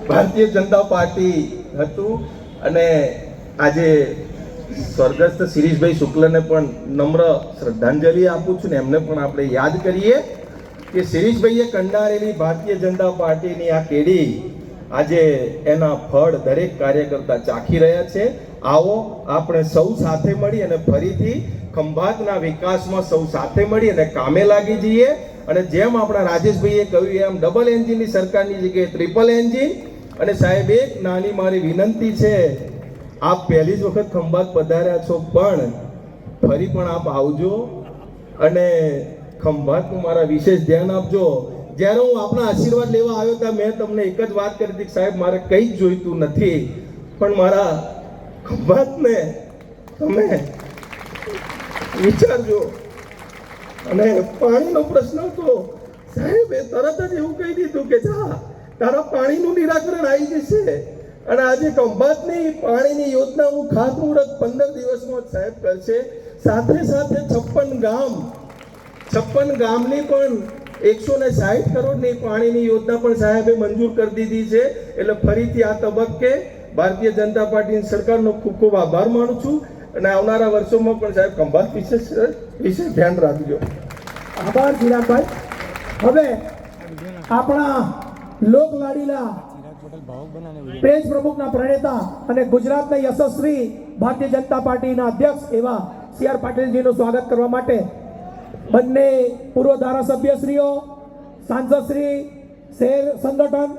Bharatiya Janata party હતું અને આજે સ્વર્ગસ્થ શિરીષભાઈ શુક્લને પણ નમ્ર શ્રદ્ધાંજલિ આપું છું ને એમને પણ આપણે યાદ કરીએ કે શિરીષભાઈએ કંડારેલી ભારતીય જનતા પાર્ટીની આ કેડી આજે એના ફળ દરેક કાર્યકર્તા ચાખી રહ્યા છે. આવો આપણે સૌ સાથે મળી અને ફરીથી ખંભાતના વિકાસમાં સૌ સાથે મળી અને કામે લાગી જઈએ. અને જેમ આપણા રાજેશભાઈએ કહ્યું એમ ડબલ એન્જિનની સરકારની જગ્યાએ ટ્રિપલ એન્જિન. અને સાહેબ એક નાની મારી વિનંતી છે, આપ પહેલી જ વખત ખંભાત પધાર્યા છો પણ ફરી પણ આપ આવજો અને ખંભાતનું મારા વિશેષ ધ્યાન આપજો. જ્યારે હું આપના આશીર્વાદ લેવા આવ્યો ત્યાં મેં તમને એક જ વાત કરી હતી કે સાહેબ મારે કંઈ જ જોઈતું નથી, પણ મારા ખંભાતને તમે વિચારજો. અને પાણીનો પ્રશ્ન તો સાહેબે તરત જ એવું કહી દીધું કે જા તારા પાણીનું નિરાકરણ આવી જશે. અને આજે ખંભાતની પાણીની યોજનાનું ખાતમુહૂર્ત 15 દિવસમાં સાહેબ કરશે. સાથે સાથે 56 ગામની પણ 160 કરોડની પાણીની યોજના પણ સાહેબે મંજૂર કરી દીધી છે. એટલે ફરીથી આ તબક્કે ભારતીય જનતા પાર્ટીની સરકારનો ખૂબ ખૂબ આભાર માનું છું અને આવનારા વર્ષોમાં પણ સાહેબ ખંભાત વિશે ધ્યાન રાખજો. આભાર ચિરાગભાઈ. હવે આપણા લોકલાડીલા પેજ પ્રમુખના પ્રણેતા અને ગુજરાતના યશસ્વી ભારતીય જનતા પાર્ટીના અધ્યક્ષ એવા CR પાટીલજીનું સ્વાગત કરવા માટે બંને પૂર્વ ધારાસભ્યશ્રીઓ, સાંસદશ્રી, શહેર સંગઠન